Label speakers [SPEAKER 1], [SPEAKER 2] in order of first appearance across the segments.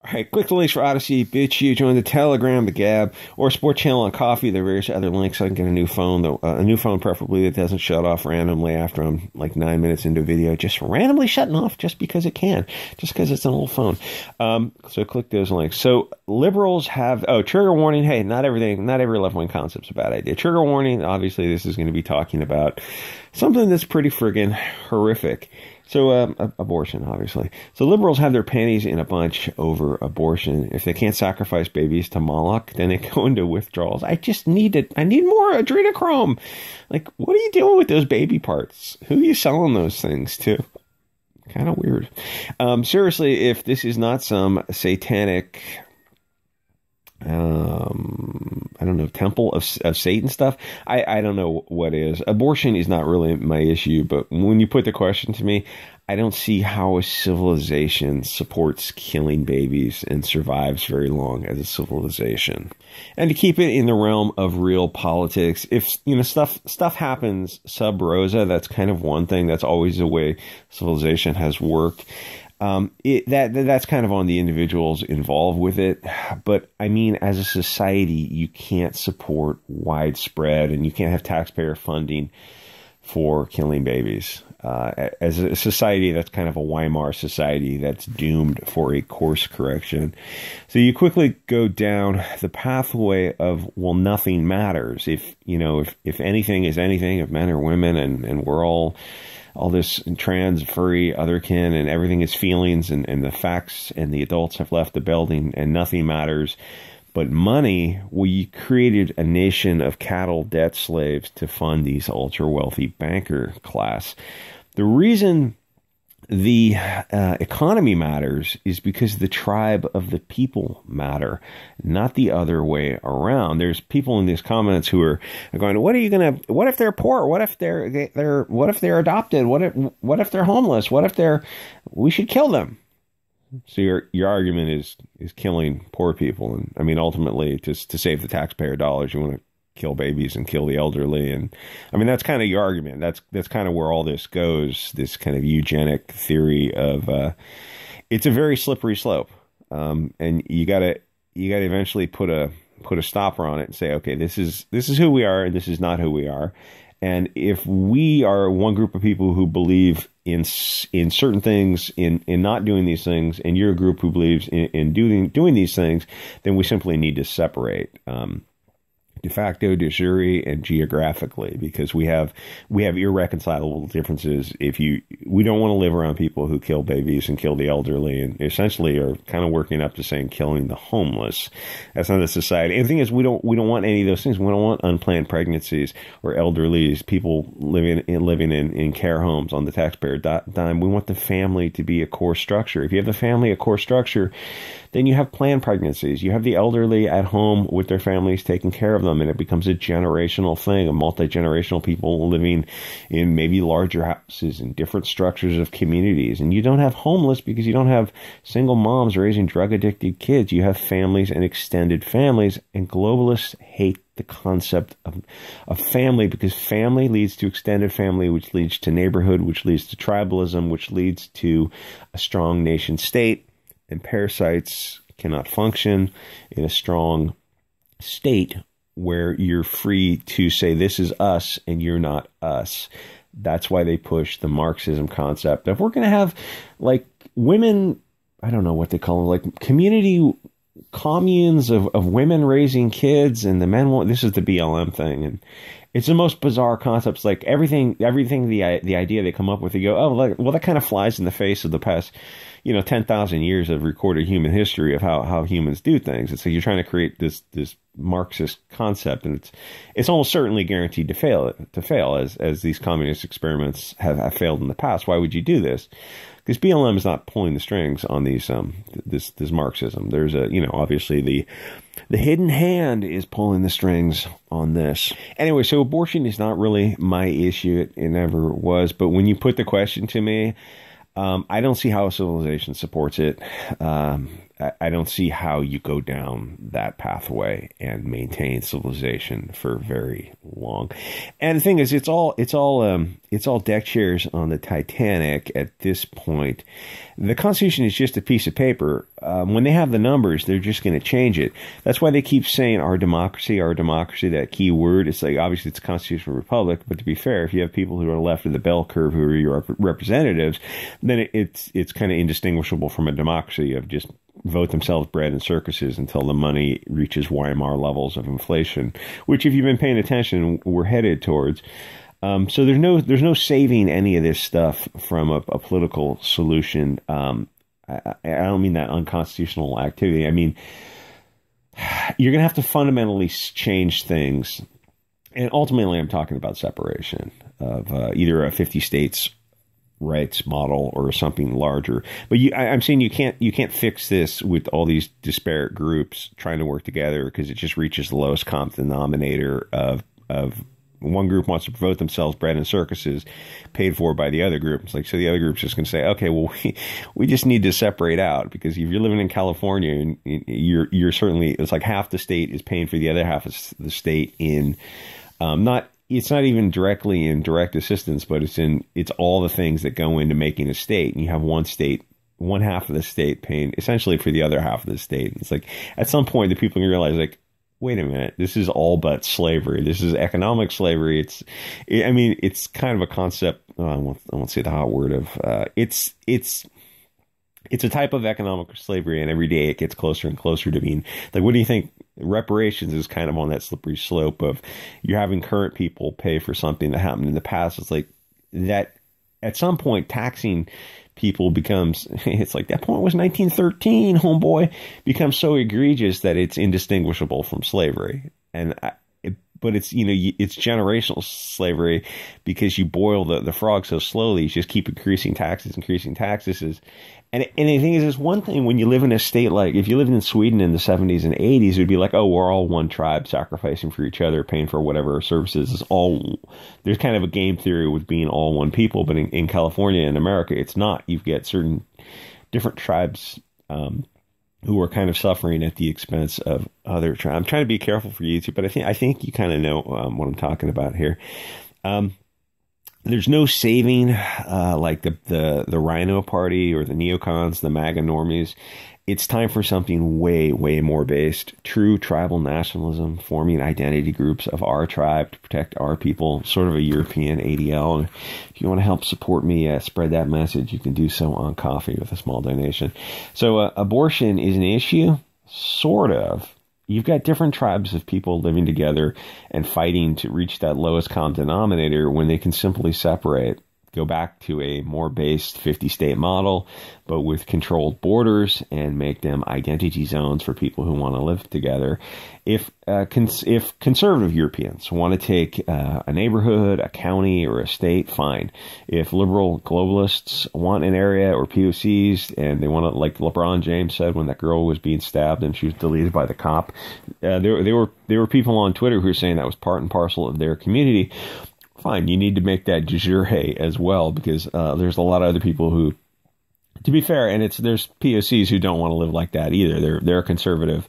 [SPEAKER 1] All right, click the links for Odyssey, Bit Chute, join the Telegram, the Gab, or Sport Channel on Coffee. There are various other links. I can get a new phone, though, a new phone preferably that doesn't shut off randomly after I'm like 9 minutes into a video, just randomly shutting off just because it can, just because it's an old phone. So click those links. So liberals have, trigger warning. Hey, not every left-wing concept's a bad idea. Trigger warning. Obviously, this is going to be talking about something that's pretty friggin' horrific. So, abortion, obviously. So liberals have their panties in a bunch over abortion. If they can't sacrifice babies to Moloch, then they go into withdrawals. I need more adrenochrome. Like, what are you doing with those baby parts? Who are you selling those things to? Kind of weird. Seriously, if this is not some satanic, I don't know, temple of Satan stuff, I don't know what is. Abortion is not really my issue, but when you put the question to me, I don't see how a civilization supports killing babies and survives very long as a civilization. And to keep it in the realm of real politics, if, stuff happens sub rosa, that's kind of one thing. That's always the way civilization has worked. That's kind of on the individuals involved with it. But I mean, as a society, you can't support widespread, and you can't have taxpayer funding for killing babies. As a society, that's kind of a Weimar society that's doomed for a course correction. So you quickly go down the pathway of, well, nothing matters. If anything is anything, if men or women, and we're all this trans, furry, otherkin, and everything is feelings, and the facts and the adults have left the building, and nothing matters but money. We created a nation of cattle debt slaves to fund these ultra-wealthy banker class. The reason the economy matters is because the tribe of the people matter, not the other way around. There's people in these comments who are going, what if they're poor? What if they're adopted? What if they're homeless? We should kill them. So your argument is killing poor people. And I mean, ultimately, just to save the taxpayer dollars, you want to kill babies and kill the elderly. And I mean, that's kind of your argument. That's kind of where all this goes, this kind of eugenic theory of, it's a very slippery slope. And you gotta eventually put a stopper on it and say, okay, this is who we are, and this is not who we are. And if we are one group of people who believe in certain things, in not doing these things, and you're a group who believes in doing these things, then we simply need to separate. De facto, de jure, and geographically, because we have irreconcilable differences. We don't want to live around people who kill babies and kill the elderly, and essentially are kind of working up to saying killing the homeless. That's not a society. And the thing is, we don't want any of those things. We don't want unplanned pregnancies or elderly people living in care homes on the taxpayer dime. We want the family to be a core structure. If you have the family a core structure, then you have planned pregnancies. You have the elderly at home with their families taking care of them, and it becomes a generational thing, a multi-generational people living in maybe larger houses in different structures of communities. And you don't have homeless because you don't have single moms raising drug-addicted kids. You have families and extended families, and globalists hate the concept of family, because family leads to extended family, which leads to neighborhood, which leads to tribalism, which leads to a strong nation state. And parasites cannot function in a strong state where you're free to say, this is us and you're not us. That's why they push the Marxism concept. If we're going to have, like, women, I don't know what they call them, like community communes of women raising kids, and the men won't, this is the BLM thing. And it's the most bizarre concepts. Like everything, the idea they come up with, they go, oh, well, that kind of flies in the face of the past, 10,000 years of recorded human history of how humans do things. It's like you're trying to create this Marxist concept, and it's almost certainly guaranteed to fail as these communist experiments have failed in the past. Why would you do this? Because BLM is not pulling the strings on these this Marxism. There's obviously the hidden hand is pulling the strings on this. Anyway, so abortion is not really my issue. It never was. But when you put the question to me, I don't see how a civilization supports it. I don't see how you go down that pathway and maintain civilization for very long. And the thing is, it's all deck chairs on the Titanic at this point. The Constitution is just a piece of paper. When they have the numbers, they're just going to change it. That's why they keep saying our democracy, that key word. It's like, obviously it's a constitutional republic, but to be fair, if you have people who are left of the bell curve who are your representatives, then it's kind of indistinguishable from a democracy of just vote themselves bread and circuses until the money reaches Weimar levels of inflation, which, if you've been paying attention, we're headed towards. So there's no saving any of this stuff from a political solution. I don't mean that unconstitutional activity. I mean, you're going to have to fundamentally change things. And ultimately, I'm talking about separation of either a 50 states rights model or something larger. But I'm saying you can't fix this with all these disparate groups trying to work together, because it just reaches the lowest common denominator of one group wants to vote themselves bread and circuses paid for by the other group. It's like, so the other group's just going to say, okay, well, we just need to separate out, because if you're living in California and you're certainly, it's like half the state is paying for the other half of the state in, it's not even directly in direct assistance, but it's all the things that go into making a state. And you have one half of the state paying essentially for the other half of the state. It's like, at some point, the people realize, like, wait a minute, this is all but slavery. This is economic slavery. It's kind of a concept. I won't say the hot word of, it's a type of economic slavery, and every day it gets closer and closer to being like, what do you think? Reparations is kind of on that slippery slope of you're having current people pay for something that happened in the past. It's like that at some point taxing people becomes, it's like that point was 1913, homeboy, becomes so egregious that it's indistinguishable from slavery. But it's, it's generational slavery, because you boil the frog so slowly, you just keep increasing taxes. And the thing is, it's one thing when you live in a state like, if you lived in Sweden in the 70s and 80s, it would be like, oh, we're all one tribe sacrificing for each other, paying for whatever services. There's kind of a game theory with being all one people, but in California and America, it's not. You've got certain different tribes who are kind of suffering at the expense of other tribes. I'm trying to be careful for YouTube, but I think you kind of know what I'm talking about here. There's no saving like the Rhino Party or the neocons, the MAGA normies. It's time for something way, way more based. True tribal nationalism, forming identity groups of our tribe to protect our people, sort of a European ADL. And if you want to help support me spread that message, you can do so on Coffee with a small donation. So abortion is an issue, sort of. You've got different tribes of people living together and fighting to reach that lowest common denominator when they can simply separate, go back to a more based 50-state model, but with controlled borders, and make them identity zones for people who want to live together. If conservative Europeans want to take a neighborhood, a county, or a state, fine. If liberal globalists want an area or POCs, and they want to, like LeBron James said when that girl was being stabbed and she was deleted by the cop, there were people on Twitter who were saying that was part and parcel of their community. Fine, you need to make that de jure as well, because there's a lot of other people who, to be fair, and there's POCs who don't want to live like that either. They're conservative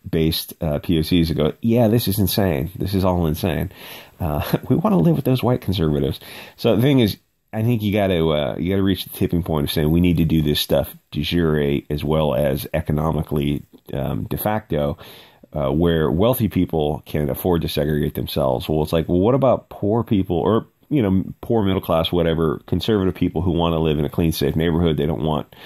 [SPEAKER 1] based POCs that go, yeah, this is insane. This is all insane. We want to live with those white conservatives. So the thing is, I think you got to reach the tipping point of saying we need to do this stuff de jure as well as economically de facto. Where wealthy people can afford to segregate themselves. Well, it's like, well, what about poor people, or, poor middle class, whatever, conservative people who want to live in a clean, safe neighborhood? They don't want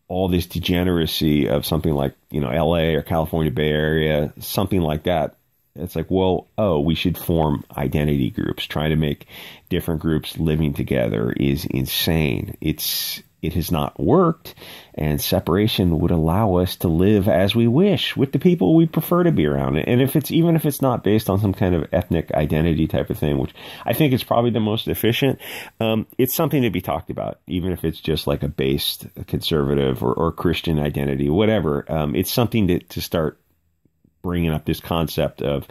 [SPEAKER 1] all this degeneracy of something like, LA or California Bay Area, something like that. It's like, well, we should form identity groups. Trying to make different groups living together is insane. It has not worked, and separation would allow us to live as we wish with the people we prefer to be around. And even if it's not based on some kind of ethnic identity type of thing, which I think is probably the most efficient, it's something to be talked about, even if it's just like a based conservative or Christian identity, whatever. It's something to start bringing up this concept of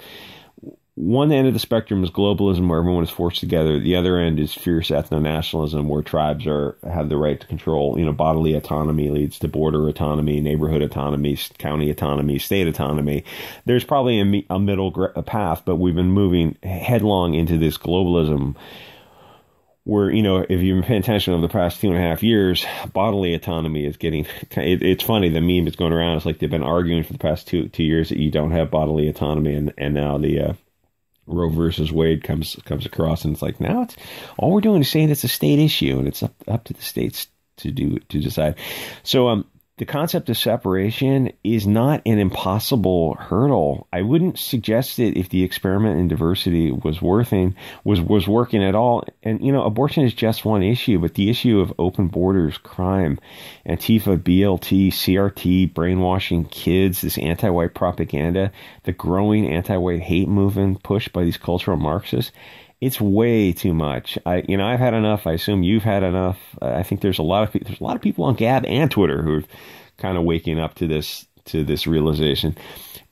[SPEAKER 1] one end of the spectrum is globalism, where everyone is forced together. The other end is fierce ethno-nationalism, where tribes have the right to control. Bodily autonomy leads to border autonomy, neighborhood autonomy, county autonomy, state autonomy. There's probably a middle path, but we've been moving headlong into this globalism, where, if you've been paying attention over the past 2.5 years, bodily autonomy is getting, it's funny, the meme is going around. It's like they've been arguing for the past two years that you don't have bodily autonomy, and now the Roe versus Wade comes across, and it's like, now it's all we're doing is saying it's a state issue, and it's up to the states to decide. So the concept of separation is not an impossible hurdle. I wouldn't suggest it if the experiment in diversity was working at all. And abortion is just one issue, but the issue of open borders, crime, Antifa, BLT, CRT, brainwashing kids, this anti-white propaganda, the growing anti-white hate movement pushed by these cultural Marxists, it's way too much. I've had enough. I assume you've had enough. I think there's a lot of people on Gab and Twitter who are kind of waking up to this realization.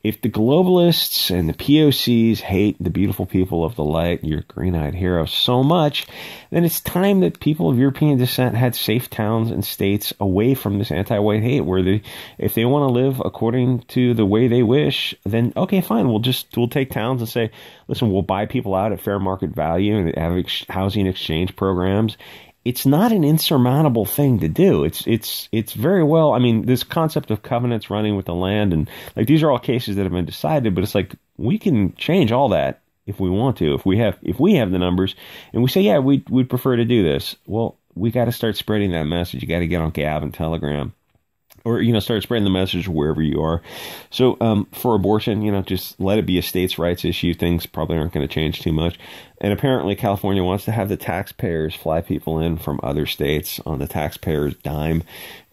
[SPEAKER 1] If the globalists and the POCs hate the beautiful people of the light, your green-eyed hero, so much, then it's time that people of European descent had safe towns and states away from this anti-white hate, where if they want to live according to the way they wish, then okay, fine, we'll take towns and say, listen, we'll buy people out at fair market value and have housing exchange programs. It's not an insurmountable thing to do. It's very well, I mean, this concept of covenants running with the land, and like, these are all cases that have been decided, but it's like, we can change all that if we want to, if we have the numbers, and we say, yeah, we'd prefer to do this. Well, we got to start spreading that message. You got to get on Gab and Telegram, or, start spreading the message wherever you are. So, for abortion, just let it be a states' rights issue. Things probably aren't going to change too much. And apparently California wants to have the taxpayers fly people in from other states on the taxpayers' dime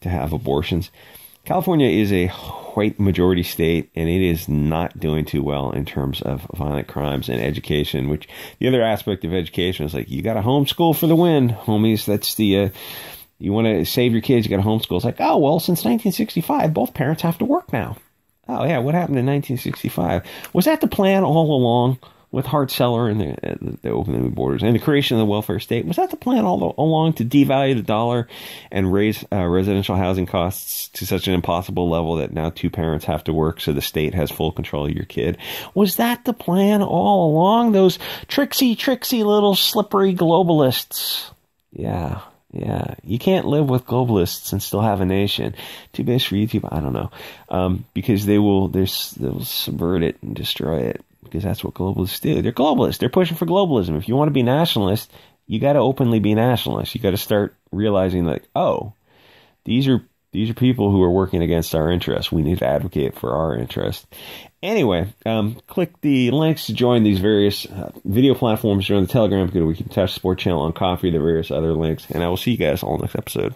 [SPEAKER 1] to have abortions. California is a white majority state, and it is not doing too well in terms of violent crimes and education, which the other aspect of education is like, you got to homeschool for the win, homies. That's the, you want to save your kids, you got to homeschool. It's like, oh, well, since 1965, both parents have to work now. Oh, yeah, what happened in 1965? Was that the plan all along with Hart-Celler and the opening of the borders and the creation of the welfare state? Was that the plan all along, to devalue the dollar and raise residential housing costs to such an impossible level that now two parents have to work so the state has full control of your kid? Was that the plan all along? Those tricksy little slippery globalists. Yeah, you can't live with globalists and still have a nation. Too bad for YouTube, I don't know, because they'll subvert it and destroy it, because that's what globalists do. They're globalists. They're pushing for globalism. If you want to be nationalist, you got to openly be nationalist. You got to start realizing, like, oh, these are people who are working against our interests. We need to advocate for our interests. Anyway, click the links to join these various video platforms. Join the Telegram, go to We Keep in Touch, Sport Channel on Coffee, the various other links, and I will see you guys all next episode.